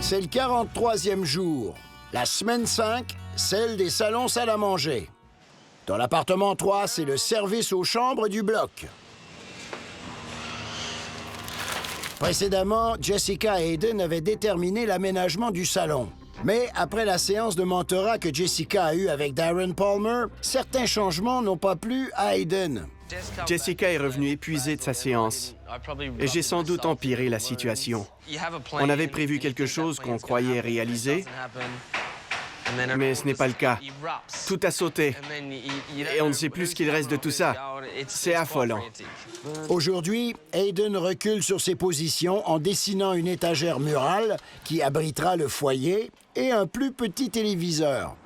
C'est le 43e jour, la semaine 5, celle des salons salle à manger. Dans l'appartement 3, c'est le service aux chambres du bloc. Précédemment, Jessica et Hayden avaient déterminé l'aménagement du salon. Mais après la séance de mentorat que Jessica a eue avec Darren Palmer, certains changements n'ont pas plu à Hayden. Jessica est revenue épuisée de sa séance et j'ai sans doute empiré la situation. On avait prévu quelque chose qu'on croyait réaliser, mais ce n'est pas le cas. Tout a sauté et on ne sait plus ce qu'il reste de tout ça. C'est affolant. Aujourd'hui, Hayden recule sur ses positions en dessinant une étagère murale qui abritera le foyer et un plus petit téléviseur.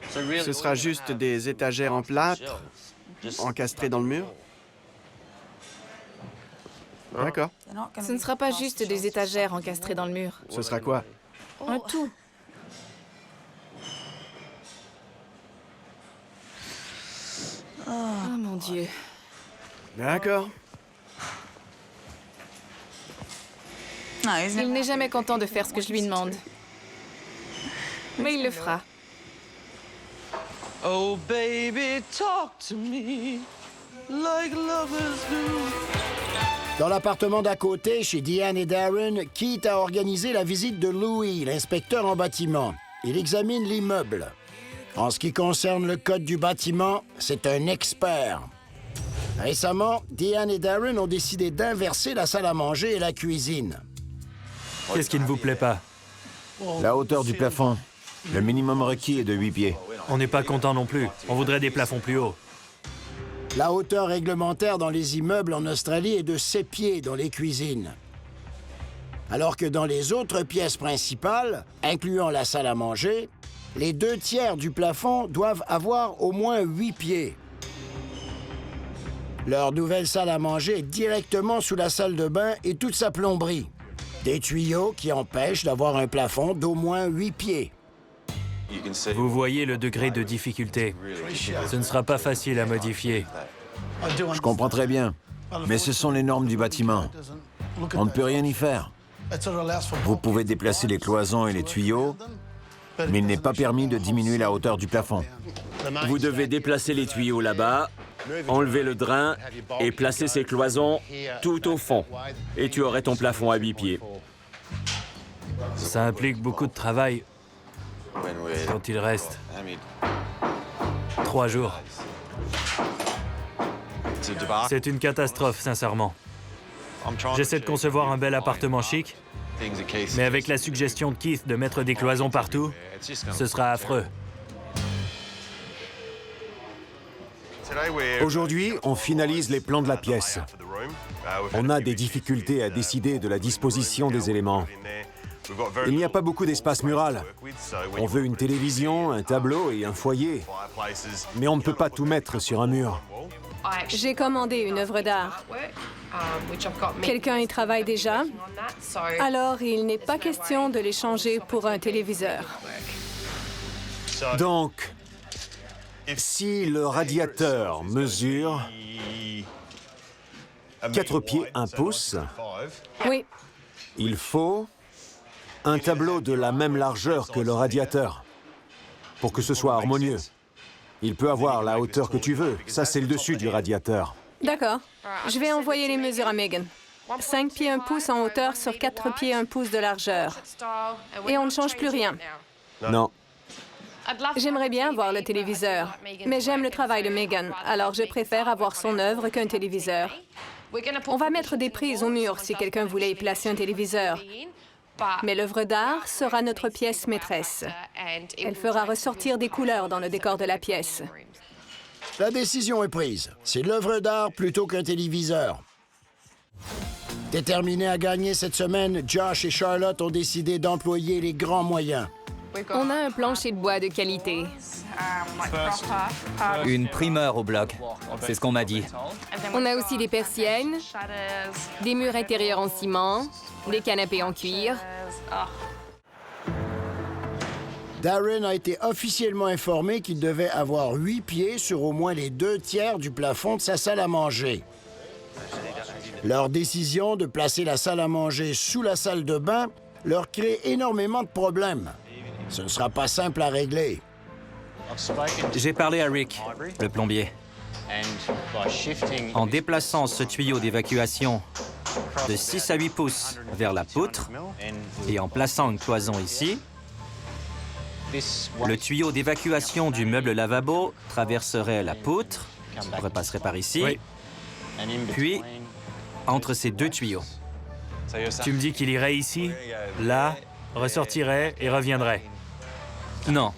Ce sera juste des étagères en plâtre, encastrées dans le mur? D'accord. Ce ne sera pas juste des étagères encastrées dans le mur. Ce sera quoi? Un tout. Oh mon Dieu. D'accord. Il n'est jamais content de faire ce que je lui demande. Mais il le fera. Oh baby, talk to me like lovers do. Dans l'appartement d'à côté, chez Diane et Darren, Keith a organisé la visite de Louis, l'inspecteur en bâtiment. Il examine l'immeuble. En ce qui concerne le code du bâtiment, c'est un expert. Récemment, Diane et Darren ont décidé d'inverser la salle à manger et la cuisine. Qu'est-ce qui ne vous plaît pas? La hauteur du plafond. Le minimum requis est de 8 pieds. On n'est pas content non plus. On voudrait des plafonds plus hauts. La hauteur réglementaire dans les immeubles en Australie est de 7 pieds dans les cuisines. Alors que dans les autres pièces principales, incluant la salle à manger, les 2/3 du plafond doivent avoir au moins 8 pieds. Leur nouvelle salle à manger est directement sous la salle de bain et toute sa plomberie. Des tuyaux qui empêchent d'avoir un plafond d'au moins 8 pieds. Vous voyez le degré de difficulté. Ce ne sera pas facile à modifier. Je comprends très bien. Mais ce sont les normes du bâtiment. On ne peut rien y faire. Vous pouvez déplacer les cloisons et les tuyaux, mais il n'est pas permis de diminuer la hauteur du plafond. Vous devez déplacer les tuyaux là-bas, enlever le drain et placer ces cloisons tout au fond. Et tu aurais ton plafond à 8 pieds. Ça implique beaucoup de travail quand il reste 3 jours. C'est une catastrophe, sincèrement. J'essaie de concevoir un bel appartement chic, mais avec la suggestion de Keith de mettre des cloisons partout, ce sera affreux. Aujourd'hui, on finalise les plans de la pièce. On a des difficultés à décider de la disposition des éléments. Il n'y a pas beaucoup d'espace mural. On veut une télévision, un tableau et un foyer. Mais on ne peut pas tout mettre sur un mur. J'ai commandé une œuvre d'art. Quelqu'un y travaille déjà, alors il n'est pas question de l'échanger pour un téléviseur. Donc, si le radiateur mesure 4 pieds 1 pouce, Oui, il faut un tableau de la même largeur que le radiateur pour que ce soit harmonieux. Il peut avoir la hauteur que tu veux. Ça, c'est le dessus du radiateur. d'accord. Je vais envoyer les mesures à Megan. 5 pieds 1 pouce en hauteur sur 4 pieds 1 pouce de largeur. Et on ne change plus rien. Non. J'aimerais bien voir le téléviseur, mais j'aime le travail de Megan, alors je préfère avoir son œuvre qu'un téléviseur. On va mettre des prises au mur si quelqu'un voulait y placer un téléviseur. Mais l'œuvre d'art sera notre pièce maîtresse. Elle fera ressortir des couleurs dans le décor de la pièce. La décision est prise. C'est l'œuvre d'art plutôt qu'un téléviseur. Déterminés à gagner cette semaine, Josh et Charlotte ont décidé d'employer les grands moyens. On a un plancher de bois de qualité. Une primeur au bloc, c'est ce qu'on m'a dit. On a aussi des persiennes, des murs intérieurs en ciment, des canapés en cuir. Darren a été officiellement informé qu'il devait avoir 8 pieds sur au moins les 2/3 du plafond de sa salle à manger. Leur décision de placer la salle à manger sous la salle de bain leur crée énormément de problèmes. Ce ne sera pas simple à régler. J'ai parlé à Rick, le plombier. En déplaçant ce tuyau d'évacuation de 6 à 8 pouces vers la poutre et en plaçant une cloison ici, le tuyau d'évacuation du meuble lavabo traverserait la poutre, repasserait par ici, puis entre ces deux tuyaux. Tu me dis qu'il irait ici, là, ressortirait et reviendrait. Non,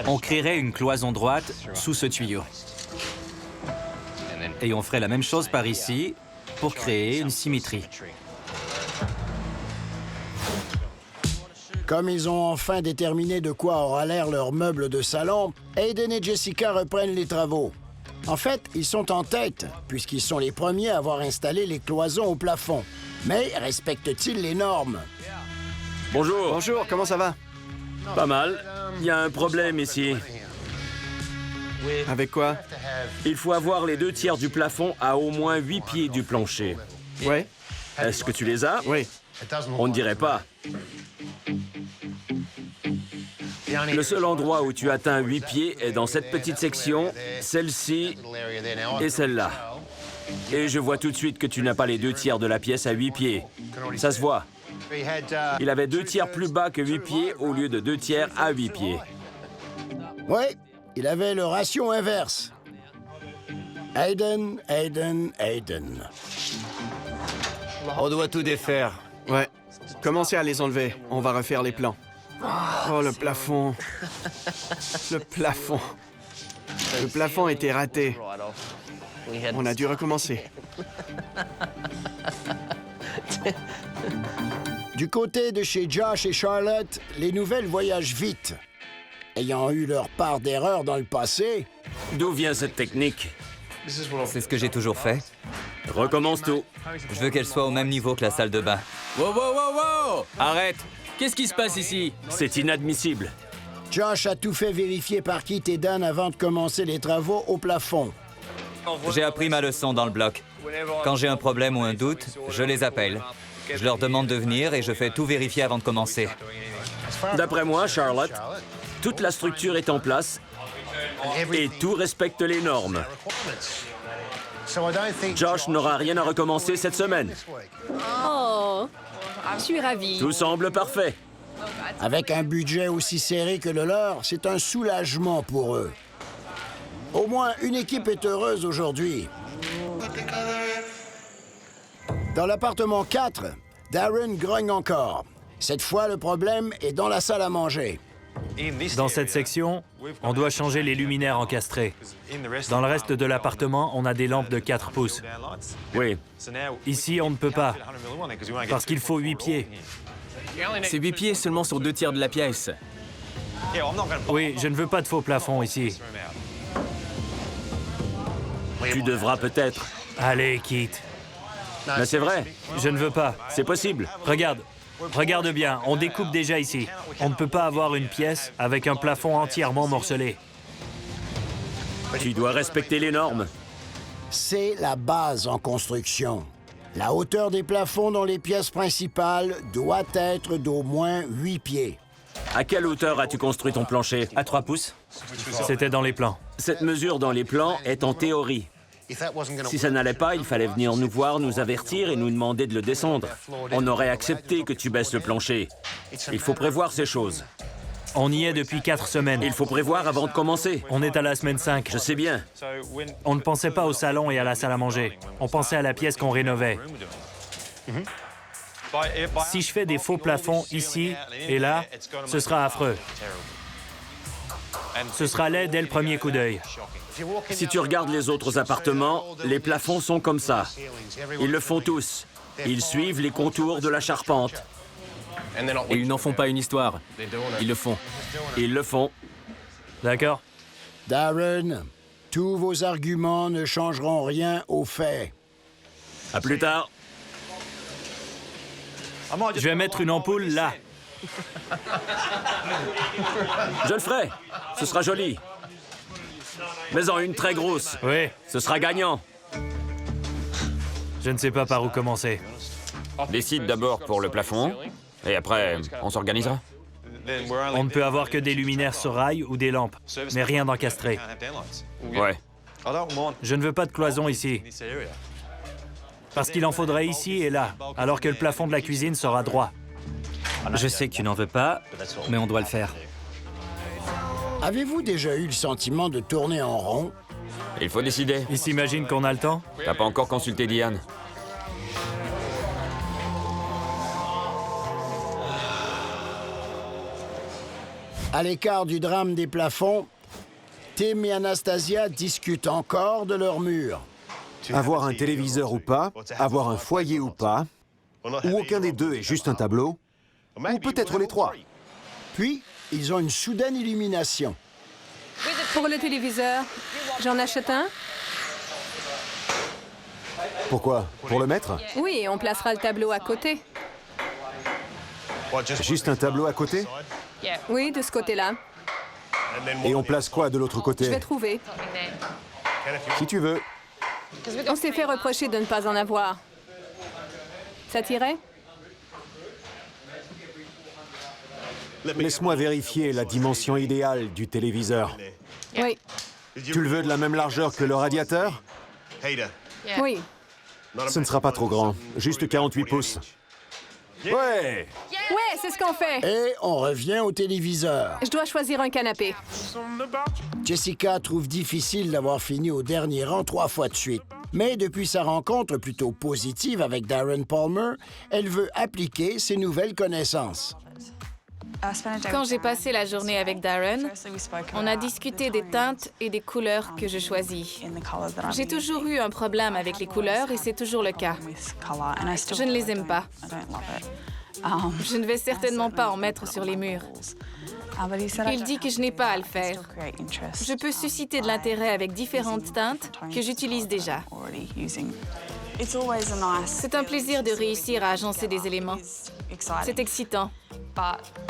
on créerait une cloison droite sous ce tuyau. Et on ferait la même chose par ici pour créer une symétrie. Comme ils ont enfin déterminé de quoi aura l'air leur meuble de salon, Aiden et Jessica reprennent les travaux. En fait, ils sont en tête, puisqu'ils sont les premiers à avoir installé les cloisons au plafond. Mais respectent-ils les normes? Bonjour. Bonjour, comment ça va? Pas mal. Il y a un problème ici. Avec quoi? Il faut avoir les 2 tiers du plafond à au moins 8 pieds du plancher. Ouais. Est-ce que tu les as? Oui. On ne dirait pas. Le seul endroit où tu atteins 8 pieds est dans cette petite section, celle-ci et celle-là. Et je vois tout de suite que tu n'as pas les 2 tiers de la pièce à 8 pieds. Ça se voit. Il avait 2 tiers plus bas que 8 pieds au lieu de 2 tiers à 8 pieds. Oui, il avait le ratio inverse. Aiden. On doit tout défaire. Ouais. Commencez à les enlever. On va refaire les plans. Oh, le plafond. Le plafond. Le plafond était raté. On a dû recommencer. Du côté de chez Josh et Charlotte, les nouvelles voyagent vite. Ayant eu leur part d'erreurs dans le passé... D'où vient cette technique? C'est ce que j'ai toujours fait. Recommence tout. Je veux qu'elle soit au même niveau que la salle de bain. Wow, wow, wow, wow! Arrête! Qu'est-ce qui se passe ici? C'est inadmissible. Josh a tout fait vérifier par Keith et Dan avant de commencer les travaux au plafond. J'ai appris ma leçon dans le bloc. Quand j'ai un problème ou un doute, je les appelle. Je leur demande de venir et je fais tout vérifier avant de commencer. D'après moi, Charlotte, toute la structure est en place et tout respecte les normes. Josh n'aura rien à recommencer cette semaine. Oh, je suis ravie. Tout semble parfait. Avec un budget aussi serré que le leur, c'est un soulagement pour eux. Au moins, une équipe est heureuse aujourd'hui. Dans l'appartement 4, Darren grogne encore. Cette fois, le problème est dans la salle à manger. Dans cette section, on doit changer les luminaires encastrés. Dans le reste de l'appartement, on a des lampes de 4 pouces. Oui. Ici, on ne peut pas, parce qu'il faut 8 pieds. C'est 8 pieds seulement sur 2 tiers de la pièce. Oui, je ne veux pas de faux plafond ici. Tu devras peut-être. Allez, Keith. Mais c'est vrai, Je ne veux pas. c'est possible. Regarde bien, on découpe déjà ici. On ne peut pas avoir une pièce avec un plafond entièrement morcelé. Tu dois respecter les normes. C'est la base en construction. La hauteur des plafonds dans les pièces principales doit être d'au moins 8 pieds. À quelle hauteur as-tu construit ton plancher? À 3 pouces. C'était dans les plans. Cette mesure dans les plans est en théorie. Si ça n'allait pas, il fallait venir nous voir, nous avertir et nous demander de le descendre. On aurait accepté que tu baisses le plancher. Il faut prévoir ces choses. On y est depuis 4 semaines. Il faut prévoir avant de commencer. On est à la semaine 5. Je sais bien. On ne pensait pas au salon et à la salle à manger. On pensait à la pièce qu'on rénovait. Si je fais des faux plafonds ici et là, ce sera affreux. Ce sera laid dès le premier coup d'œil. Si tu regardes les autres appartements, les plafonds sont comme ça. Ils le font tous. Ils suivent les contours de la charpente. Et ils n'en font pas une histoire. Ils le font. Ils le font. D'accord? Darren, tous vos arguments ne changeront rien aux faits. À plus tard. Je vais mettre une ampoule là. Je le ferai. Ce sera joli. Mais en une très grosse. Oui, Ce sera gagnant. je ne sais pas par où commencer. Décide d'abord pour le plafond, Et après, on s'organisera. On ne peut avoir que des luminaires sur rail ou des lampes, mais rien d'encastré. Ouais. Je ne veux pas de cloison ici. Parce qu'il en faudrait ici et là, alors que le plafond de la cuisine sera droit. Je sais que tu n'en veux pas, mais on doit le faire. Avez-vous déjà eu le sentiment de tourner en rond? Il faut décider. Il s'imagine qu'on a le temps? T'as pas encore consulté Diane? À l'écart du drame des plafonds, Tim et Anastasia discutent encore de leur mur. Avoir un téléviseur ou pas, avoir un foyer ou pas, ou aucun des deux est juste un tableau, ou peut-être les trois. Puis, ils ont une soudaine illumination. Pour le téléviseur, j'en achète un? Pourquoi? Pour le mettre? Oui, on placera le tableau à côté. Juste un tableau à côté? Oui, de ce côté-là. Et on place quoi de l'autre Je côté? vais trouver. Si tu veux. On s'est fait reprocher de ne pas en avoir. Ça t'irait? Laisse-moi vérifier la dimension idéale du téléviseur. Oui. Tu le veux de la même largeur que le radiateur? Oui. Ce ne sera pas trop grand, juste 48 pouces. Ouais! Ouais, c'est ce qu'on fait. Et on revient au téléviseur. Je dois choisir un canapé. Jessica trouve difficile d'avoir fini au dernier rang 3 fois de suite. Mais depuis sa rencontre plutôt positive avec Darren Palmer, elle veut appliquer ses nouvelles connaissances. Quand j'ai passé la journée avec Darren, on a discuté des teintes et des couleurs que je choisis. J'ai toujours eu un problème avec les couleurs et c'est toujours le cas. Je ne les aime pas. Je ne vais certainement pas en mettre sur les murs. Il dit que je n'ai pas à le faire. Je peux susciter de l'intérêt avec différentes teintes que j'utilise déjà. C'est un plaisir de réussir à agencer des éléments. C'est excitant.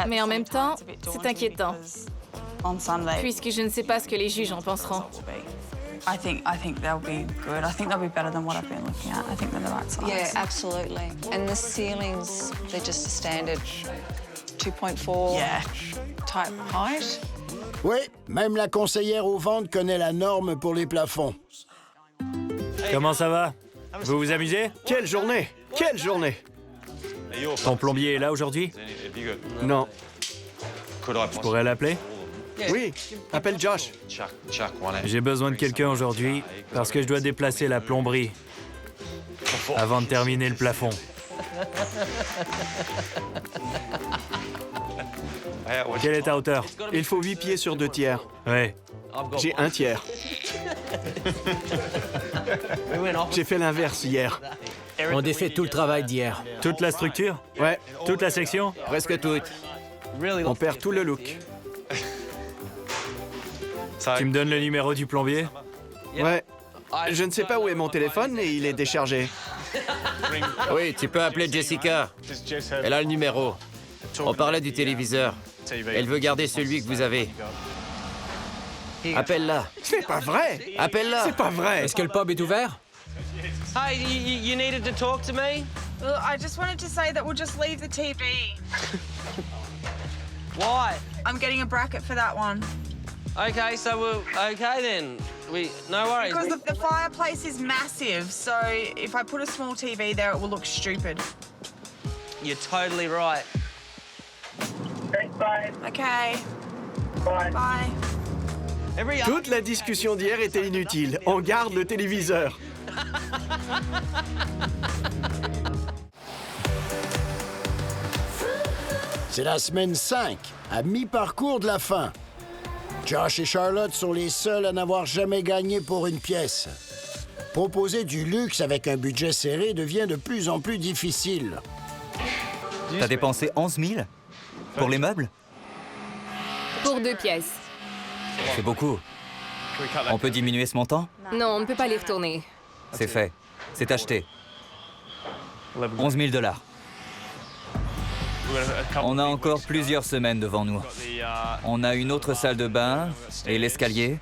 Mais en même temps, c'est inquiétant. Puisque je ne sais pas ce que les juges en penseront. I think they'll be good. I think they'll be better than what I've been looking at. I think they're the right size. Yeah, absolutely. And the ceilings, they're just a standard 2.4 type height. Oui, même la conseillère aux ventes connaît la norme pour les plafonds. Comment ça va? Vous vous amusez? Quelle journée! Quelle journée! Ton plombier est là aujourd'hui? Non. Je pourrais l'appeler? Oui, appelle Josh. J'ai besoin de quelqu'un aujourd'hui parce que je dois déplacer la plomberie avant de terminer le plafond. Quelle est ta hauteur? Il faut 8 pieds sur 2 tiers. Ouais. J'ai 1 tiers. J'ai fait l'inverse hier. On défait tout le travail d'hier. Toute la structure? Ouais. Toute la section? Presque toute. On perd tout le look. Tu me donnes le numéro du plombier? Ouais. Je ne sais pas où est mon téléphone et il est déchargé. Oui, tu peux appeler Jessica. Elle a le numéro. On parlait du téléviseur. Elle veut garder celui que vous avez. Appelle-la. C'est pas vrai! Appelle-la. C'est pas vrai! Est-ce que le pub est ouvert? Hey, you needed to talk to me? I just wanted to say that we'll just leave the TV. Why? I'm getting a bracket for that one. Okay, so okay then. No worries. Because the fireplace is massive, so if I put a small TV there, it will look stupid. You're totally right. Bye. Okay. Bye. Bye. Toute la discussion d'hier était inutile. On garde le téléviseur. C'est la semaine 5, à mi-parcours de la fin. Josh et Charlotte sont les seuls à n'avoir jamais gagné pour une pièce. Proposer du luxe avec un budget serré devient de plus en plus difficile. T'as dépensé 11 000 pour les meubles? Pour 2 pièces. C'est beaucoup. On peut diminuer ce montant? Non, on ne peut pas les retourner. C'est fait. C'est acheté. 11 000 $. On a encore plusieurs semaines devant nous. On a une autre salle de bain et l'escalier.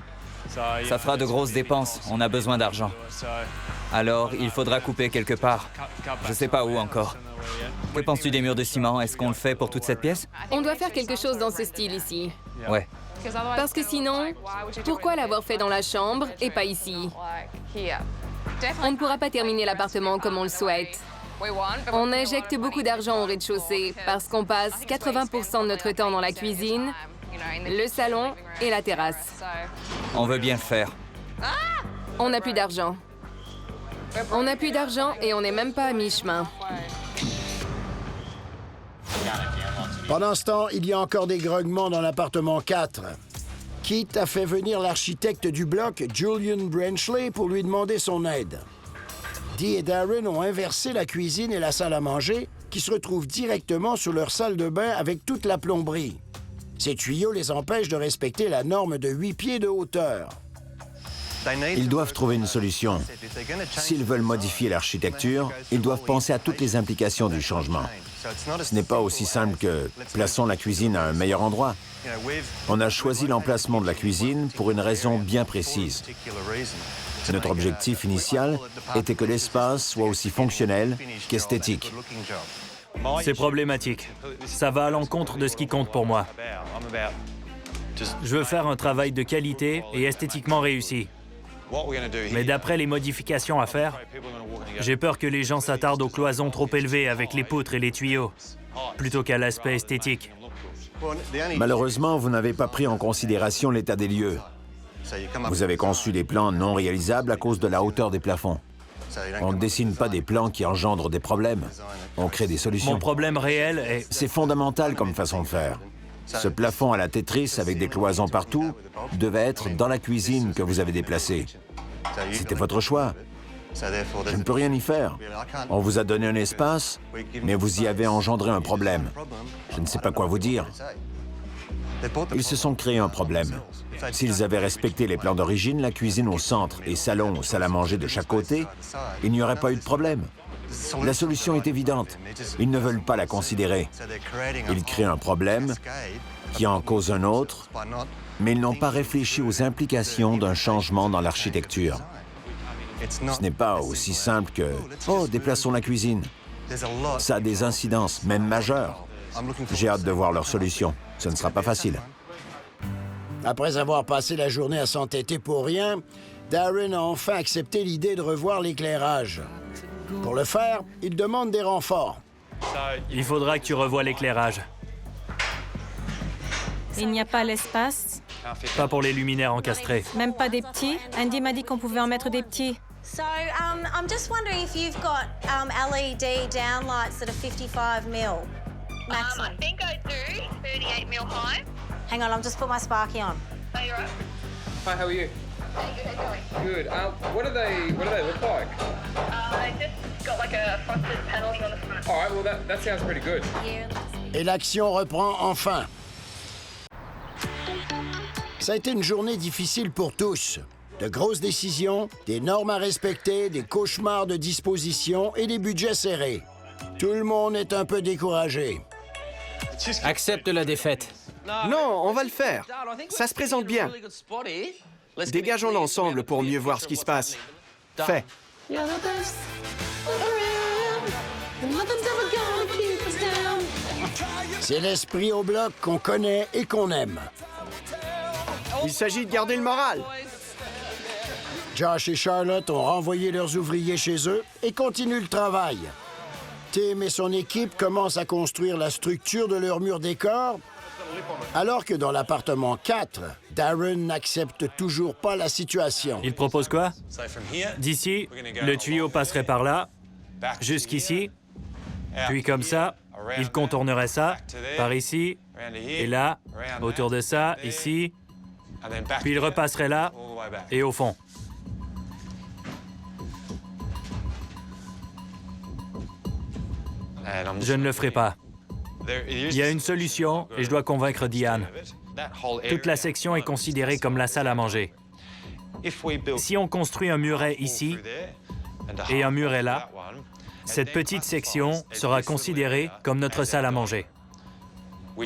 Ça fera de grosses dépenses. On a besoin d'argent. Alors, il faudra couper quelque part. Je sais pas où encore. Que penses-tu des murs de ciment? Est-ce qu'on le fait pour toute cette pièce? On doit faire quelque chose dans ce style ici. Ouais. Parce que sinon, pourquoi l'avoir fait dans la chambre et pas ici? On ne pourra pas terminer l'appartement comme on le souhaite. On injecte beaucoup d'argent au rez-de-chaussée parce qu'on passe 80% de notre temps dans la cuisine, le salon et la terrasse. On veut bien le faire. On n'a plus d'argent. On n'a plus d'argent et on n'est même pas à mi-chemin. Pendant ce temps, il y a encore des grognements dans l'appartement 4. Keith a fait venir l'architecte du bloc, Julian Branchley, pour lui demander son aide. Dee et Darren ont inversé la cuisine et la salle à manger, qui se retrouvent directement sur leur salle de bain avec toute la plomberie. Ces tuyaux les empêchent de respecter la norme de 8 pieds de hauteur. Ils doivent trouver une solution. S'ils veulent modifier l'architecture, ils doivent penser à toutes les implications du changement. Ce n'est pas aussi simple que « plaçons la cuisine à un meilleur endroit ». On a choisi l'emplacement de la cuisine pour une raison bien précise. Notre objectif initial était que l'espace soit aussi fonctionnel qu'esthétique. C'est problématique. Ça va à l'encontre de ce qui compte pour moi. Je veux faire un travail de qualité et esthétiquement réussi. Mais d'après les modifications à faire, j'ai peur que les gens s'attardent aux cloisons trop élevées avec les poutres et les tuyaux, plutôt qu'à l'aspect esthétique. Malheureusement, vous n'avez pas pris en considération l'état des lieux. Vous avez conçu des plans non réalisables à cause de la hauteur des plafonds. On ne dessine pas des plans qui engendrent des problèmes. On crée des solutions. Mon problème réel est... C'est fondamental comme façon de faire. Ce plafond à la Tetris avec des cloisons partout devait être dans la cuisine que vous avez déplacé. C'était votre choix. Je ne peux rien y faire. On vous a donné un espace, mais vous y avez engendré un problème. Je ne sais pas quoi vous dire. Ils se sont créés un problème. S'ils avaient respecté les plans d'origine, la cuisine au centre et salon ou salle à manger de chaque côté, il n'y aurait pas eu de problème. La solution est évidente. Ils ne veulent pas la considérer. Ils créent un problème qui en cause un autre, mais ils n'ont pas réfléchi aux implications d'un changement dans l'architecture. Ce n'est pas aussi simple que « Oh, déplaçons la cuisine ». Ça a des incidences, même majeures. J'ai hâte de voir leur solution. Ce ne sera pas facile. Après avoir passé la journée à s'entêter pour rien, Darren a enfin accepté l'idée de revoir l'éclairage. Pour le faire, il demande des renforts. Il faudra que tu revoies l'éclairage. Il n'y a pas l'espace. Pas pour les luminaires encastrés. Même pas des petits. Andy m'a dit qu'on pouvait en mettre des petits. So, I'm just wondering if you've got LED downlights that are 55 mil maximum. I think I do, 38 mil high. Hang on, I'll just put my Sparky on. No, you're right. Hi, how are you? Hey, how you going? Good. What do they look like? They just got like a frosted paneling on the front. All right, well that sounds pretty good. Et l'action reprend enfin. Ça a été une journée difficile pour tous. De grosses décisions, des normes à respecter, des cauchemars de disposition et des budgets serrés. Tout le monde est un peu découragé. Accepte la défaite. Non, on va le faire. Ça se présente bien. Dégageons l'ensemble pour mieux voir ce qui se passe. Fait. C'est l'esprit au bloc qu'on connaît et qu'on aime. Il s'agit de garder le moral. Josh et Charlotte ont renvoyé leurs ouvriers chez eux et continuent le travail. Tim et son équipe commencent à construire la structure de leur mur décor, alors que dans l'appartement 4, Darren n'accepte toujours pas la situation. Il propose quoi? D'ici, le tuyau passerait par là, jusqu'ici, puis comme ça, il contournerait ça, par ici, et là, autour de ça, ici, puis il repasserait là, et au fond. Je ne le ferai pas. Il y a une solution et je dois convaincre Diane. Toute la section est considérée comme la salle à manger. Si on construit un muret ici et un muret là, cette petite section sera considérée comme notre salle à manger, où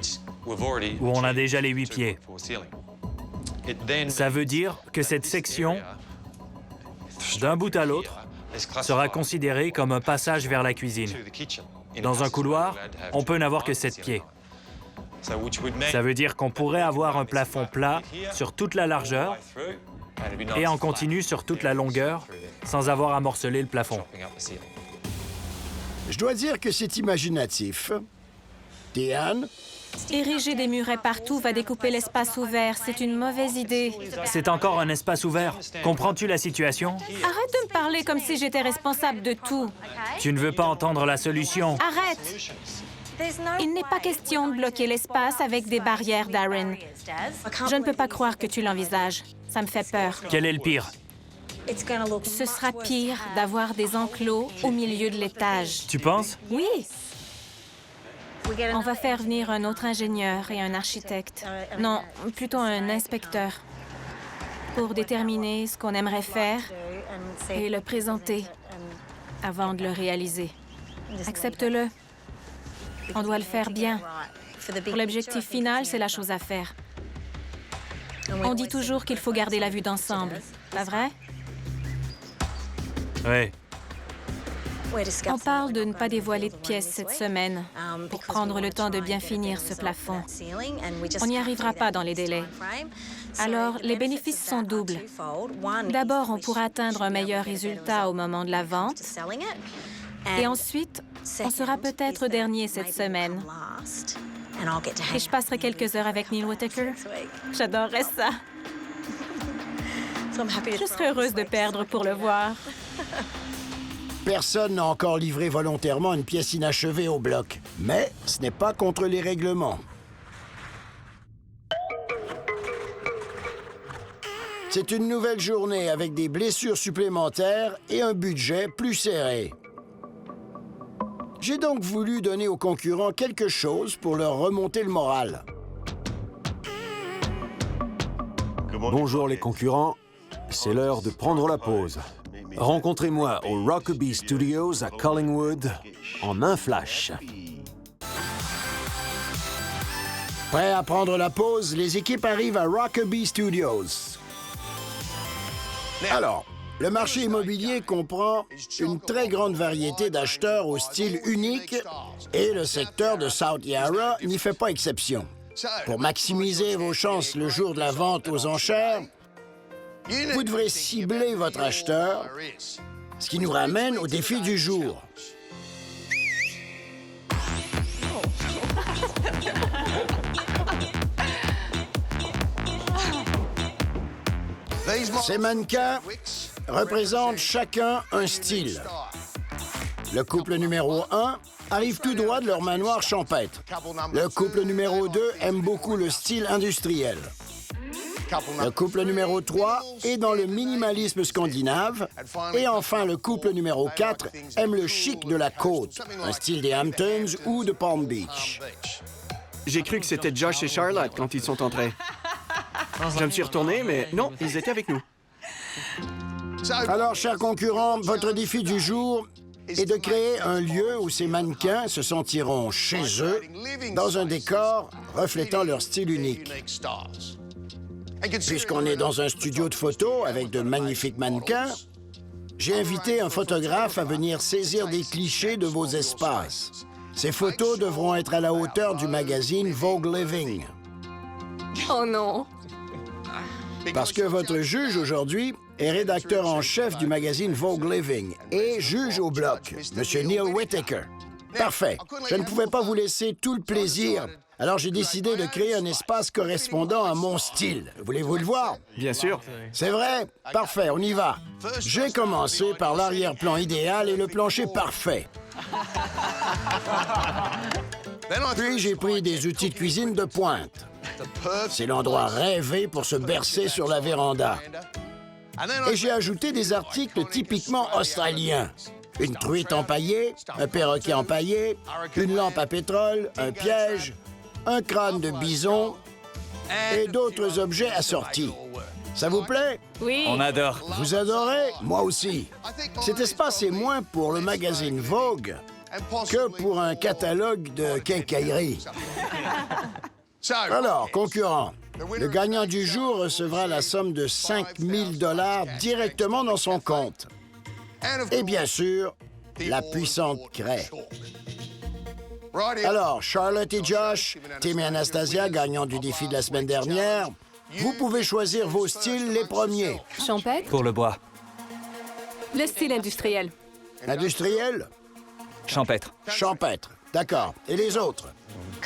on a déjà les 8 pieds. Ça veut dire que cette section, d'un bout à l'autre, sera considéré comme un passage vers la cuisine. Dans un couloir, on peut n'avoir que 7 pieds. Ça veut dire qu'on pourrait avoir un plafond plat sur toute la largeur et en continu sur toute la longueur, sans avoir à morceler le plafond. Je dois dire que c'est imaginatif. Diane? Ériger des murets partout va découper l'espace ouvert. C'est une mauvaise idée. C'est encore un espace ouvert. Comprends-tu la situation? Arrête de me parler comme si j'étais responsable de tout. Tu ne veux pas entendre la solution. Arrête! Il n'est pas question de bloquer l'espace avec des barrières, Darren. Je ne peux pas croire que tu l'envisages. Ça me fait peur. Quel est le pire? Ce sera pire d'avoir des enclos au milieu de l'étage. Tu penses? Oui. On va faire venir un autre ingénieur et un architecte. Non, plutôt un inspecteur. Pour déterminer ce qu'on aimerait faire et le présenter avant de le réaliser. Accepte-le. On doit le faire bien. Pour l'objectif final, c'est la chose à faire. On dit toujours qu'il faut garder la vue d'ensemble. Pas vrai? Oui. On parle de ne pas dévoiler de pièces cette semaine pour prendre le temps de bien finir ce plafond. On n'y arrivera pas dans les délais. Alors, les bénéfices sont doubles. D'abord, on pourra atteindre un meilleur résultat au moment de la vente. Et ensuite, on sera peut-être dernier cette semaine. Et je passerai quelques heures avec Neil Whitaker. J'adorerais ça. Je serais heureuse de perdre pour le voir. Personne n'a encore livré volontairement une pièce inachevée au bloc. Mais ce n'est pas contre les règlements. C'est une nouvelle journée avec des blessures supplémentaires et un budget plus serré. J'ai donc voulu donner aux concurrents quelque chose pour leur remonter le moral. Bonjour les concurrents, c'est l'heure de prendre la pause. Rencontrez-moi au Rockaby Studios à Collingwood en un flash. Prêts à prendre la pause, les équipes arrivent à Rockaby Studios. Alors, le marché immobilier comprend une très grande variété d'acheteurs au style unique et le secteur de South Yarra n'y fait pas exception. Pour maximiser vos chances le jour de la vente aux enchères, vous devrez cibler votre acheteur, ce qui nous ramène au défi du jour. Ces mannequins représentent chacun un style. Le couple numéro 1 arrive tout droit de leur manoir champêtre. Le couple numéro 2 aime beaucoup le style industriel. Le couple numéro 3 est dans le minimalisme scandinave. Et enfin, le couple numéro 4 aime le chic de la côte, un style des Hamptons ou de Palm Beach. J'ai cru que c'était Josh et Charlotte quand ils sont entrés. Je me suis retourné, mais non, ils étaient avec nous. Alors, chers concurrents, votre défi du jour est de créer un lieu où ces mannequins se sentiront chez eux, dans un décor reflétant leur style unique. Puisqu'on est dans un studio de photos avec de magnifiques mannequins, j'ai invité un photographe à venir saisir des clichés de vos espaces. Ces photos devront être à la hauteur du magazine Vogue Living. Oh non! Parce que votre juge aujourd'hui est rédacteur en chef du magazine Vogue Living et juge au bloc, M. Neil Whitaker. Parfait. Je ne pouvais pas vous laisser tout le plaisir, alors j'ai décidé de créer un espace correspondant à mon style. Voulez-vous le voir? Bien sûr. C'est vrai? Parfait, on y va. J'ai commencé par l'arrière-plan idéal et le plancher parfait. Puis j'ai pris des outils de cuisine de pointe. C'est l'endroit rêvé pour se bercer sur la véranda. Et j'ai ajouté des articles typiquement australiens. Une truite empaillée, un perroquet empaillé, une lampe à pétrole, un piège, un crâne de bison et d'autres objets assortis. Ça vous plaît? Oui. On adore. Vous adorez? Moi aussi. Cet espace est moins pour le magazine Vogue que pour un catalogue de quincaillerie. Alors, concurrent, le gagnant du jour recevra la somme de 5 000 $ directement dans son compte. Et bien sûr, la puissante craie. Alors, Charlotte et Josh, Tim et Anastasia, gagnants du défi de la semaine dernière, vous pouvez choisir vos styles les premiers. Champêtre? Pour le bois. Le style industriel. Industriel? Champêtre. Champêtre. D'accord. Et les autres?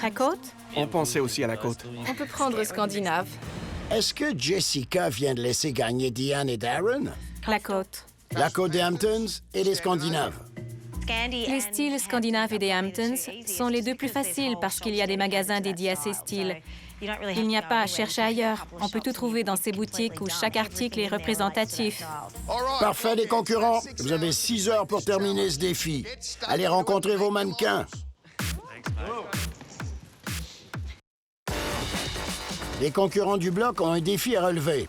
La côte? On pensait aussi à la côte. On peut prendre scandinave. Est-ce que Jessica vient de laisser gagner Diane et Darren? La côte. La côte des Hamptons et les Scandinaves. Les styles scandinaves et des Hamptons sont les deux plus faciles parce qu'il y a des magasins dédiés à ces styles. Il n'y a pas à chercher ailleurs. On peut tout trouver dans ces boutiques où chaque article est représentatif. Parfait, les concurrents. Vous avez 6 heures pour terminer ce défi. Allez rencontrer vos mannequins. Les concurrents du bloc ont un défi à relever.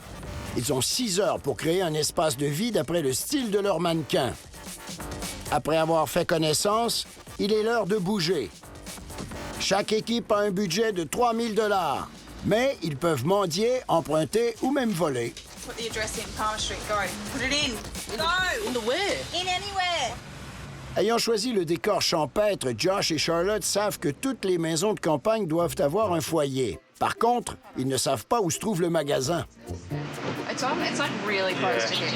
Ils ont 6 heures pour créer un espace de vie d'après le style de leur mannequin. Après avoir fait connaissance, il est l'heure de bouger. Chaque équipe a un budget de 3 000 $, mais ils peuvent mendier, emprunter ou même voler. Put the address in Palmer Street. Go. Put it in. Go. In the where? In anywhere. Ayant choisi le décor champêtre, Josh et Charlotte savent que toutes les maisons de campagne doivent avoir un foyer. Par contre, ils ne savent pas où se trouve le magasin. It's like really close to here.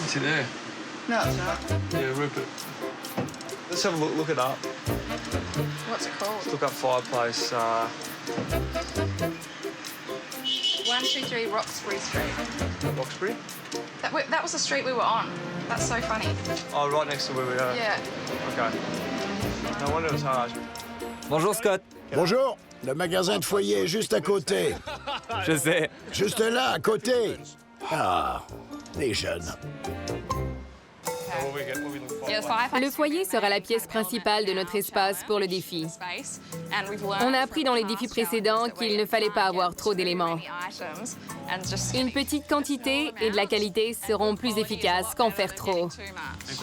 Is it there? No, it's not. Yeah, Rupert. Let's have a look it up. What's it called? Let's look up fireplace. 123 Roxbury Street. Roxbury? That was the street we were on. That's so funny. Oh, right next to where we are. Yeah. Okay. No wonder it's hard. Bonjour, Scott. Bonjour. Le magasin de foyer est juste à côté. Je sais. Juste là, à côté. Ah, les jeunes. Le foyer sera la pièce principale de notre espace pour le défi. On a appris dans les défis précédents qu'il ne fallait pas avoir trop d'éléments. Une petite quantité et de la qualité seront plus efficaces qu'en faire trop.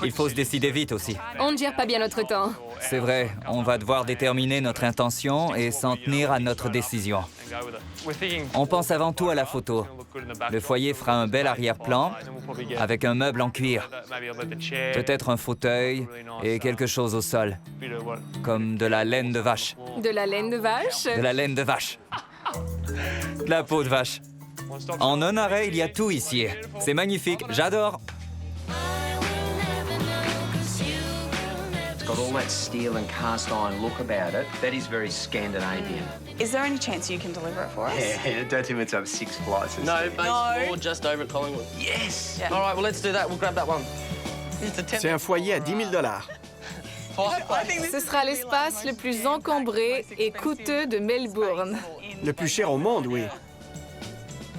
Il faut se décider vite aussi. On ne gère pas bien notre temps. C'est vrai, on va devoir déterminer notre intention et s'en tenir à notre décision. On pense avant tout à la photo. Le foyer fera un bel arrière-plan avec un meuble en cuir. Peut-être un fauteuil et quelque chose au sol, comme de la laine de vache. De la laine de vache? De la laine de vache. De la peau de vache. En un arrêt, il y a tout ici. C'est magnifique, j'adore. It's got all that steel and cast iron look about it. That is very Scandinavian. Is there any chance you can deliver it for us? Yeah, don't think it's over 6 flights. No, base 4 just over at Collingwood. Yes! Yeah. All right, well, let's do that. We'll grab that one. C'est un foyer à 10 000 $. Ce sera l'espace le plus encombré et coûteux de Melbourne. Le plus cher au monde, oui.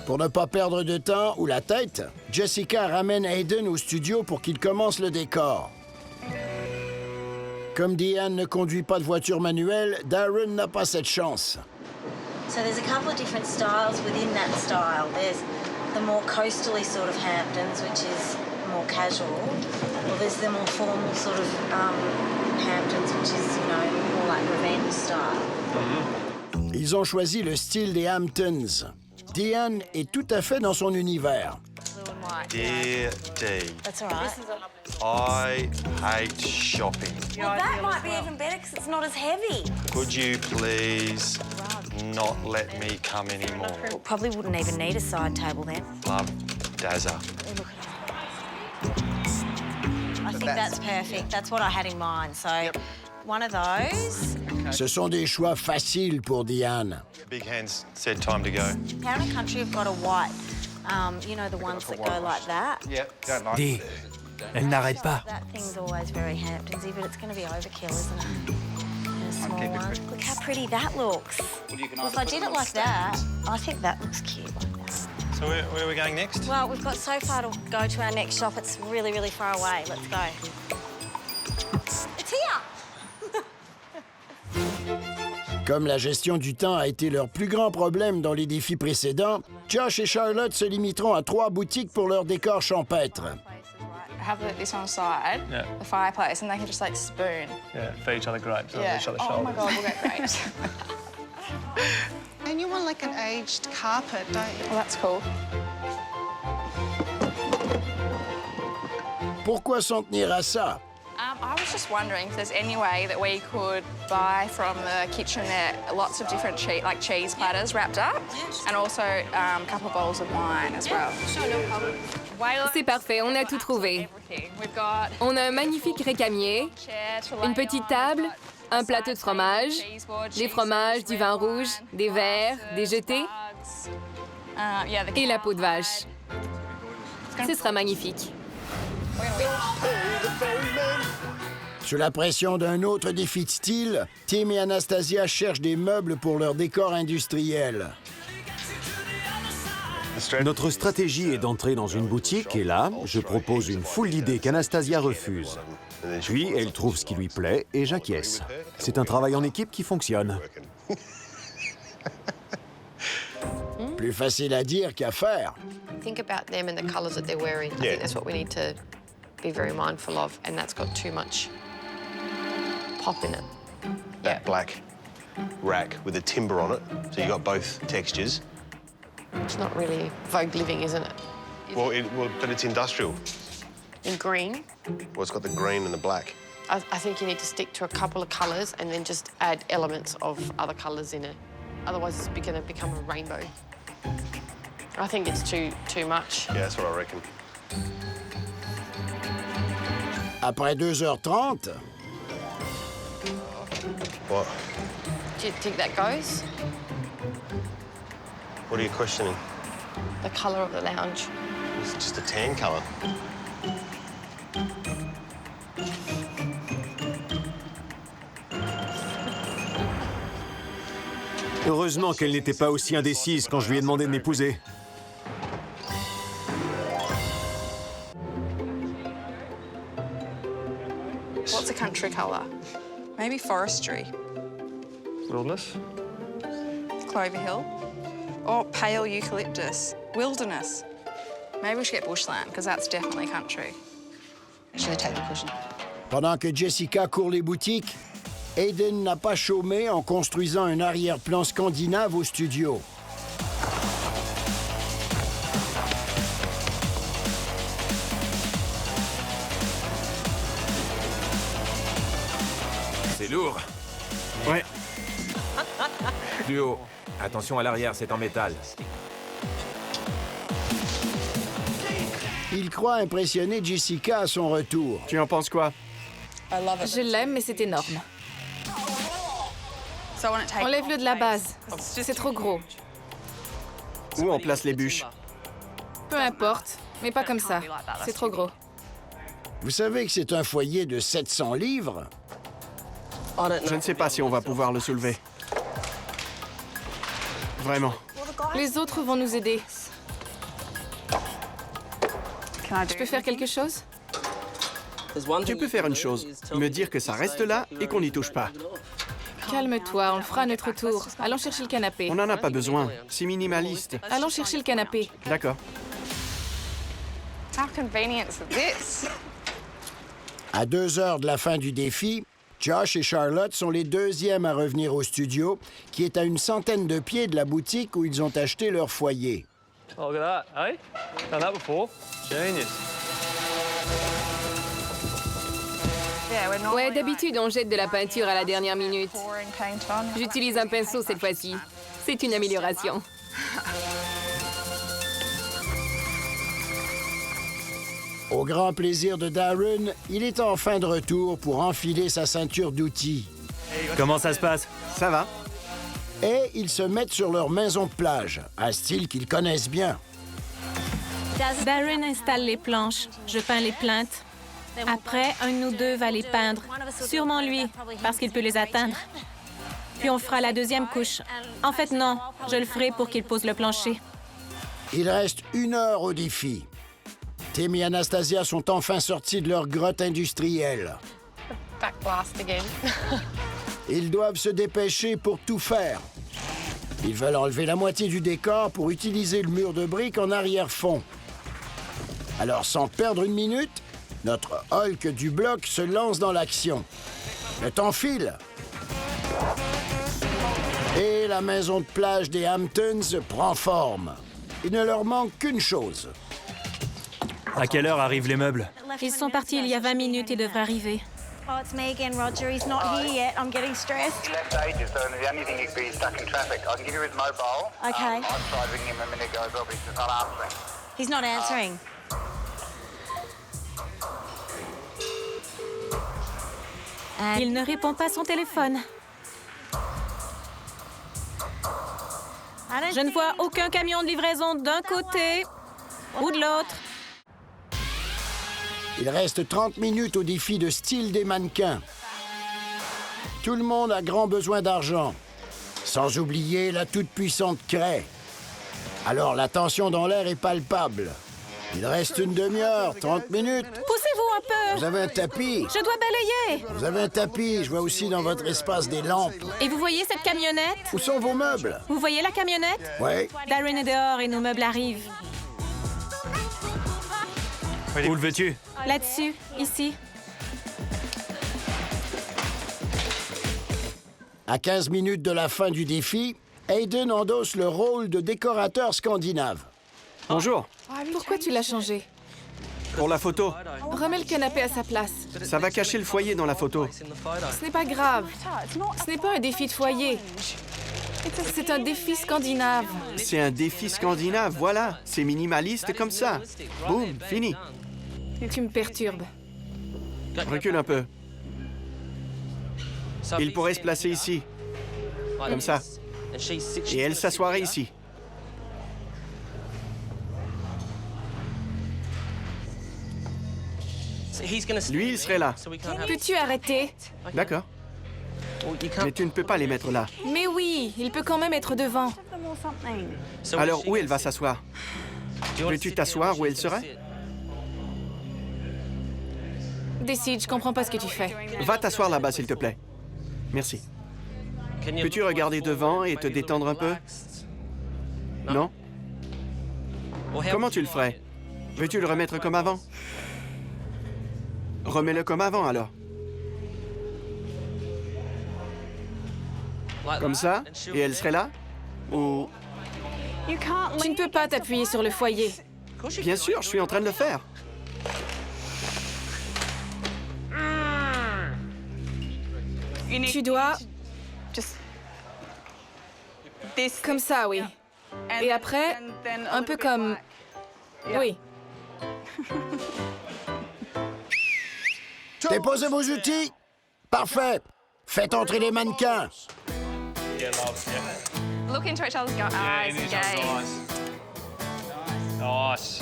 Pour ne pas perdre de temps ou la tête, Jessica ramène Hayden au studio pour qu'il commence le décor. Comme Diane ne conduit pas de voiture manuelle, Darren n'a pas cette chance. So there's a couple of different styles within that style. There's the more coastally sort of Hamptons, which is more casual. Or there's the more formal sort of Hamptons, which is, you know, more like revenge style. Ils ont choisi le style des Hamptons. Diane est tout à fait dans son univers. Dear Dee, That's all right. I hate shopping. Well, that might be even better because it's not as heavy. Could you please not let me come anymore? Well, probably wouldn't even need a side table then. Love, Dazza. I think that's perfect. That's what I had in mind. So one of those. Ce sont des choix faciles pour Diane. Big Hands said time to go. Town and Country have got a white, you know, the ones that go like that. Yep, don't like Dis, elle n'arrête pas. That thing's always very Hamptonsy, but it's going to be overkill, isn't it? And a small one. Look how pretty that looks. Well, if I did it like that, I think that looks cute like that. So where are we going next? Well, we've got so far to go to our next shop. It's really, really far away. Let's go. It's here! Comme la gestion du temps a été leur plus grand problème dans les défis précédents, Josh et Charlotte se limiteront à 3 boutiques pour leur décor champêtre. Have this on the side, the fireplace, and they can just like spoon. Yeah, feed each other grapes on each other's Oh shoulders. my God, we'll get grapes. want like an aged carpet, don't you? Well, that's cool. Pourquoi s'en tenir à ça? I was just wondering if there's any way that we could buy from the kitchenette lots of different cheese platters wrapped up, and also a couple of bowls of wine as well. C'est parfait, on a tout trouvé. On a un magnifique récamier, une petite table, un plateau de fromage, des fromages, du vin rouge, des verres, des jetés et la peau de vache. Ce sera magnifique. Sous la pression d'un autre défi de style, Tim et Anastasia cherchent des meubles pour leur décor industriel. Notre stratégie est d'entrer dans une boutique et là, je propose une foule d'idées qu'Anastasia refuse. Puis, elle trouve ce qui lui plaît et j'acquiesce. C'est un travail en équipe qui fonctionne. Plus facile à dire qu'à faire. Think about them and the colours that they're wearing. I think that's what we need to be very mindful of, and that's got too much pop in it. That black rack with a timber on it, so you got both textures. It's not really Vogue living, isn't it? Well, but it's industrial. In green. Well, it's got the green and the black. I think you need to stick to a couple of colours and then just add elements of other colours in it. Otherwise, it's going to become a rainbow. I think it's too much. Yeah, that's what I reckon. Après 2h30... What? Do you think that goes? What are you questioning? The colour of the lounge. It's just a tan colour. Heureusement qu'elle n'était pas aussi indécise quand je lui ai demandé de m'épouser. What's a country colour? Maybe forestry. Wilderness. Clover Hill. Or pale eucalyptus. Wilderness. Maybe we should get bushland, because that's definitely country. Should I take the cushion? Pendant que Jessica court les boutiques, Aiden n'a pas chômé en construisant un arrière-plan scandinave au studio. C'est lourd. Ouais. Plus haut. Attention à l'arrière, c'est en métal. Il croit impressionner Jessica à son retour. Tu en penses quoi? Je l'aime, mais c'est énorme. Enlève-le de la base. C'est trop gros. Où on place les bûches? Peu importe, mais pas comme ça. C'est trop gros. Vous savez que c'est un foyer de 700 livres? Je ne sais pas si on va pouvoir le soulever. Vraiment. Les autres vont nous aider. Je peux faire quelque chose? Tu peux faire une chose, me dire que ça reste là et qu'on n'y touche pas. Calme-toi, on le fera à notre tour. Allons chercher le canapé. On n'en a pas besoin, c'est minimaliste. Allons chercher le canapé. D'accord. How convenient is this? À 2 heures de la fin du défi, Josh et Charlotte sont les deuxièmes à revenir au studio, qui est à une centaine de pieds de la boutique où ils ont acheté leur foyer. Oh, look at that, eh? Done that before. Genius. Ouais, d'habitude, on jette de la peinture à la dernière minute. J'utilise un pinceau cette fois-ci. C'est une amélioration. Au grand plaisir de Darren, il est enfin de retour pour enfiler sa ceinture d'outils. Comment ça se passe? Ça va. Et ils se mettent sur leur maison de plage, un style qu'ils connaissent bien. Darren installe les planches, je peins les plinthes. Après, un de nous deux va les peindre. Sûrement lui, parce qu'il peut les atteindre. Puis on fera la deuxième couche. En fait, non, je le ferai pour qu'il pose le plancher. Il reste 1 heure au défi. Tim et Anastasia sont enfin sortis de leur grotte industrielle. Back blast again. Ils doivent se dépêcher pour tout faire. Ils veulent enlever la moitié du décor pour utiliser le mur de briques en arrière-fond. Alors, sans perdre une minute, notre Hulk du bloc se lance dans l'action. Le temps file. Et la la maison de plage des Hamptons prend forme. Il ne leur manque qu'une chose. À quelle heure arrivent les meubles? Ils sont partis il y a 20 minutes et devraient arriver. Oh, it's me again, Roger. He's not here yet. I'm getting stressed. He left ages, so the only thing he could be stuck in traffic. I can give you his mobile. Okay. I tried ringing him a minute ago as well, but he's just not answering. He's not answering. Il ne répond pas à son téléphone. Je ne vois aucun camion de livraison d'un côté ou de l'autre. Il reste 30 minutes au défi de style des mannequins. Tout le monde a grand besoin d'argent. Sans oublier la toute-puissante craie. Alors la tension dans l'air est palpable. Il reste une demi-heure, 30 minutes. Poussez-vous un peu. Vous avez un tapis. Je dois balayer. Vous avez un tapis. Je vois aussi dans votre espace des lampes. Et vous voyez cette camionnette? Où sont vos meubles? Vous voyez la camionnette? Oui. Darren est dehors et nos meubles arrivent. Où le veux-tu? Là-dessus, ici. À 15 minutes de la fin du défi, Hayden endosse le rôle de décorateur scandinave. Bonjour. Pourquoi tu l'as changé? Pour la photo. Remets le canapé à sa place. Ça va cacher le foyer dans la photo. Ce n'est pas grave. Ce n'est pas un défi de foyer. C'est un défi scandinave. C'est un défi scandinave, voilà. C'est minimaliste comme ça. Boum, fini. Tu me perturbes. Recule un peu. Il pourrait se placer ici. Comme ça. Et elle s'assoirait ici. Lui, il serait là. Peux-tu arrêter? D'accord. Mais tu ne peux pas les mettre là. Mais oui, il peut quand même être devant. Alors, où elle va s'asseoir? Veux-tu t'asseoir où elle serait? Décide, je comprends pas ce que tu fais. Va t'asseoir là-bas, s'il te plaît. Merci. Peux-tu regarder devant et te détendre un peu? Non? Comment tu le ferais? Veux-tu le remettre comme avant? Remets-le comme avant, alors. Comme ça? Et elle serait là? Ou... Tu ne peux pas t'appuyer sur le foyer. Bien sûr, je suis en train de le faire. Tu dois... Comme ça, oui. Et après, un peu comme... Oui. Déposez vos outils. Parfait. Faites entrer les mannequins. Look into each other's eyes and gaze. Nice.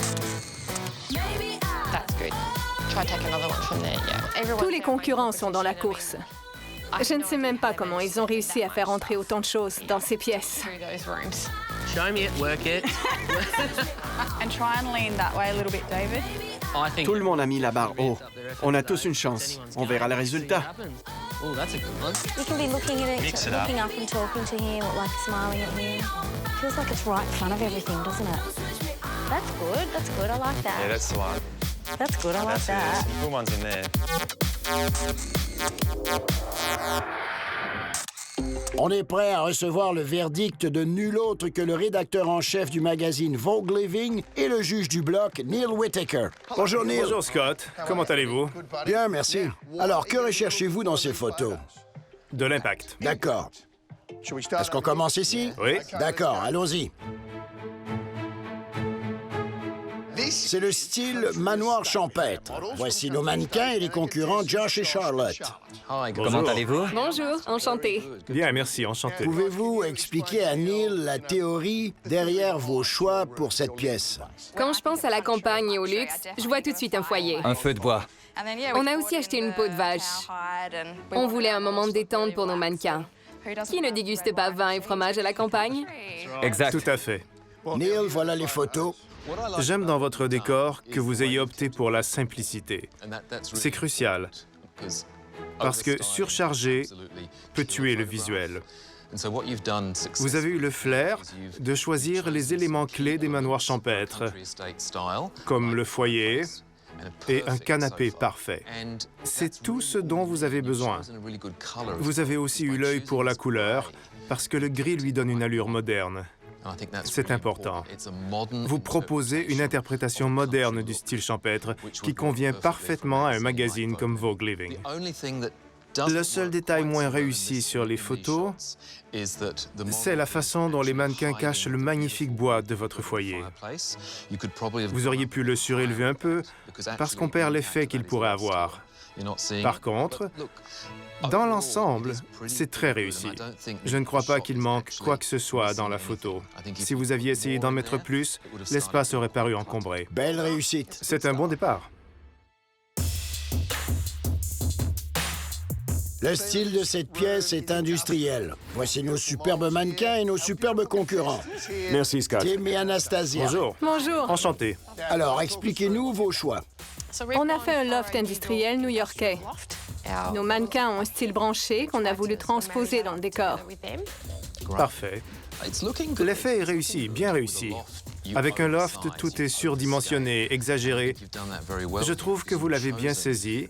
That's good. Try take another one from there, yeah. Tous les concurrents sont dans la course. Je ne sais même pas comment ils ont réussi à faire entrer autant de choses dans ces pièces. Show me it, work it. And try and lean that way a little bit, David. Tout le monde a mis la barre haut. On a tous une chance. On verra le résultat. Oh, that's a good one. You can be looking at it, Mix it up. looking up and talking to him, or like smiling at him. Feels like it's right in front of everything, doesn't it? That's good. That's good. I like that. Yeah, that's the one. That's good. I like That's it. There's that. some good ones in there. On est prêt à recevoir le verdict de nul autre que le rédacteur en chef du magazine Vogue Living et le juge du bloc, Neil Whitaker. Bonjour, Neil. Bonjour, Scott. Comment allez-vous? Bien, merci. Alors, que recherchez-vous dans ces photos? De l'impact. D'accord. Est-ce qu'on commence ici? Oui. D'accord, allons-y. C'est le style manoir champêtre. Voici nos mannequins et les concurrents Josh et Charlotte. Comment allez-vous? Bonjour, enchantée. Bien, merci, enchanté. Pouvez-vous expliquer à Neil la théorie derrière vos choix pour cette pièce? Quand je pense à la campagne et au luxe, je vois tout de suite un foyer. Un feu de bois. On a aussi acheté une peau de vache. On voulait un moment de détente pour nos mannequins. Qui ne déguste pas vin et fromage à la campagne? Exact. Tout à fait. Neil, voilà les photos. J'aime dans votre décor que vous ayez opté pour la simplicité. C'est crucial, parce que surcharger peut tuer le visuel. Vous avez eu le flair de choisir les éléments clés des manoirs champêtres, comme le foyer et un canapé parfait. C'est tout ce dont vous avez besoin. Vous avez aussi eu l'œil pour la couleur, parce que le gris lui donne une allure moderne. C'est important. Vous proposez une interprétation moderne du style champêtre qui convient parfaitement à un magazine comme Vogue Living. Le seul détail moins réussi sur les photos, c'est la façon dont les mannequins cachent le magnifique bois de votre foyer. Vous auriez pu le surélever un peu, parce qu'on perd l'effet qu'il pourrait avoir. Par contre, dans l'ensemble, c'est très réussi. Je ne crois pas qu'il manque quoi que ce soit dans la photo. Si vous aviez essayé d'en mettre plus, l'espace aurait paru encombré. Belle réussite. C'est un bon départ. Le style de cette pièce est industriel. Voici nos superbes mannequins et nos superbes concurrents. Merci, Scott. Tim et Anastasia. Bonjour. Bonjour. Enchanté. Alors, expliquez-nous vos choix. On a fait un loft industriel new-yorkais. Nos mannequins ont un style branché qu'on a voulu transposer dans le décor. Parfait. L'effet est réussi, bien réussi. Avec un loft, tout est surdimensionné, exagéré. Je trouve que vous l'avez bien saisi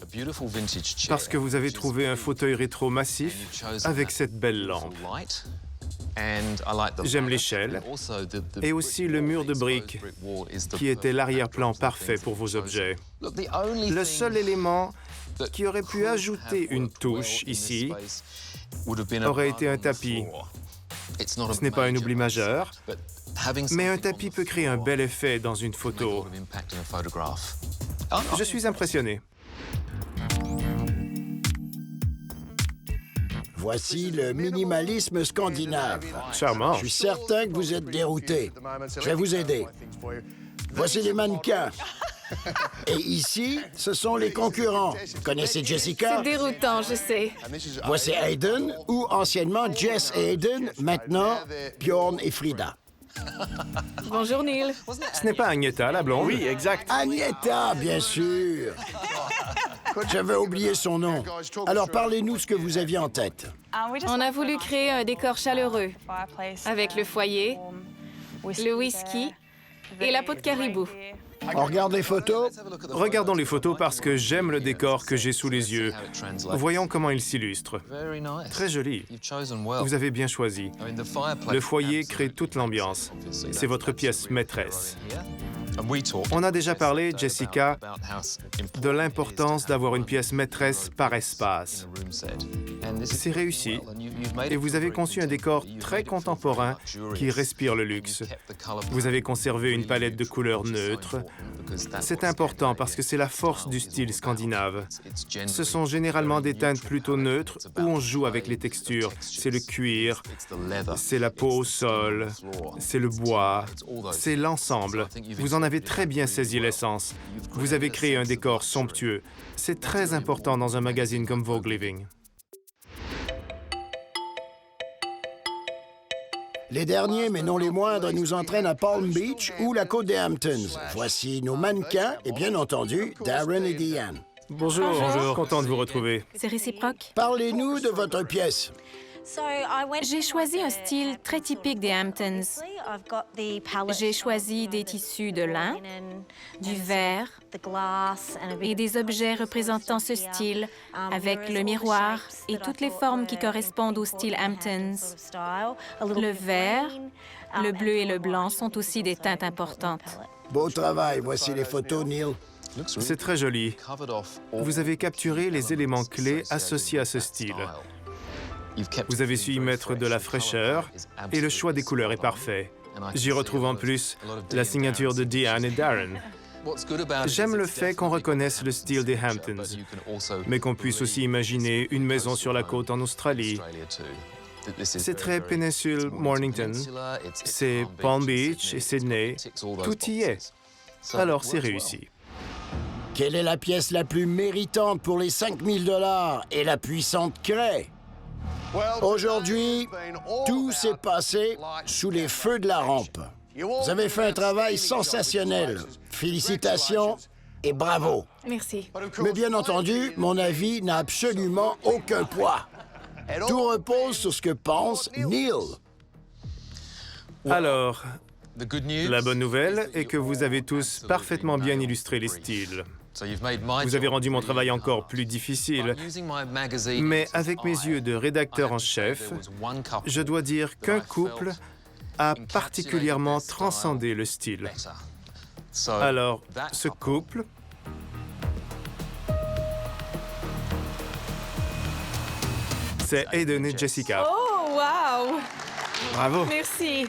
parce que vous avez trouvé un fauteuil rétro massif avec cette belle lampe. J'aime l'échelle et aussi le mur de briques qui était l'arrière-plan parfait pour vos objets. Le seul élément qui aurait pu ajouter une touche ici aurait été un tapis. Ce n'est pas un oubli majeur, mais un tapis peut créer un bel effet dans une photo. Je suis impressionné. Voici le minimalisme scandinave. Charmant. Je suis certain que vous êtes dérouté. Je vais vous aider. Voici les mannequins. Et ici, ce sont les concurrents. Vous connaissez Jessica? C'est déroutant, je sais. Voici Hayden, ou anciennement Jess et Hayden, maintenant Bjorn et Frida. Bonjour, Neil. Ce n'est pas Agnetha, la blonde? Oui, exact. Agnetha, bien sûr. J'avais oublié son nom. Alors, parlez-nous ce que vous aviez en tête. On a voulu créer un décor chaleureux, avec le foyer, le whisky et la peau de caribou. On regarde les photos? Regardons les photos parce que j'aime le décor que j'ai sous les yeux. Voyons comment il s'illustre. Très joli. Vous avez bien choisi. Le foyer crée toute l'ambiance. C'est votre pièce maîtresse. On a déjà parlé, Jessica, de l'importance d'avoir une pièce maîtresse par espace. C'est réussi, et vous avez conçu un décor très contemporain qui respire le luxe. Vous avez conservé une palette de couleurs neutres. C'est important parce que c'est la force du style scandinave. Ce sont généralement des teintes plutôt neutres où on joue avec les textures. C'est le cuir, c'est la peau au sol, c'est le bois, c'est l'ensemble. Vous en avez très bien saisi l'essence. Vous avez créé un décor somptueux. C'est très important dans un magazine comme Vogue Living. Les derniers, mais non les moindres, nous entraînent à Palm Beach ou la côte des Hamptons. Voici nos mannequins et bien entendu, Darren et Diane. Bonjour. Bonjour. Content de vous retrouver. C'est réciproque. Parlez-nous de votre pièce. J'ai choisi un style très typique des Hamptons. J'ai choisi des tissus de lin, du verre et des objets représentant ce style avec le miroir et toutes les formes qui correspondent au style Hamptons. Le vert, le bleu et le blanc sont aussi des teintes importantes. Beau travail. Voici les photos, Neil. C'est très joli. Vous avez capturé les éléments clés associés à ce style. Vous avez su y mettre de la fraîcheur et le choix des couleurs est parfait. J'y retrouve en plus la signature de Diane et Darren. J'aime le fait qu'on reconnaisse le style des Hamptons, mais qu'on puisse aussi imaginer une maison sur la côte en Australie. C'est très péninsule Mornington, c'est Palm Beach et Sydney, tout y est. Alors c'est réussi. Quelle est la pièce la plus méritante pour les 5 000 $ et la puissante craie? Aujourd'hui, tout s'est passé sous les feux de la rampe. Vous avez fait un travail sensationnel. Félicitations et bravo. Merci. Mais bien entendu, mon avis n'a absolument aucun poids. Tout repose sur ce que pense Neil. Alors, la bonne nouvelle est que vous avez tous parfaitement bien illustré les styles. Vous avez rendu mon travail encore plus difficile. Mais avec mes yeux de rédacteur en chef, je dois dire qu'un couple a particulièrement transcendé le style. Alors, ce couple... c'est Aiden et Jessica. Oh, wow! Bravo! Merci!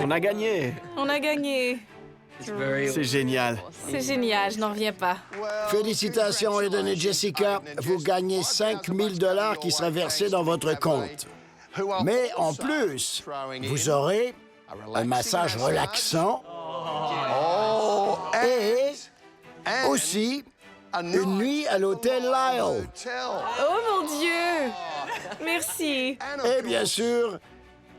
On a gagné! On a gagné! C'est génial. C'est génial, je n'en reviens pas. Félicitations, Aiden et Jessica. Vous gagnez 5 000 $ qui seraient versés dans votre compte. Mais en plus, vous aurez un massage relaxant et aussi une nuit à l'hôtel Lyle. Oh mon Dieu! Merci! Et bien sûr,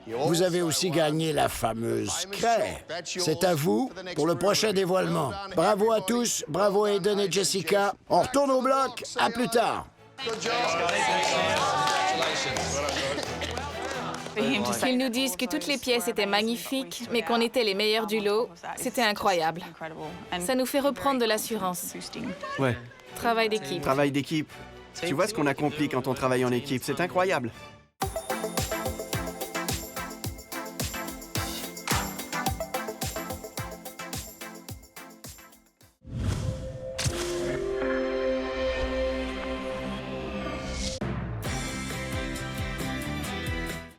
vous avez aussi gagné la fameuse craie. C'est à vous pour le prochain dévoilement. Bravo à tous, bravo à Aiden et Jessica. On retourne au bloc, à plus tard. Qu'ils nous disent que toutes les pièces étaient magnifiques, mais qu'on était les meilleurs du lot, c'était incroyable. Ça nous fait reprendre de l'assurance. Ouais. Travail d'équipe. Travail d'équipe. Tu vois ce qu'on accomplit quand on travaille en équipe, c'est incroyable.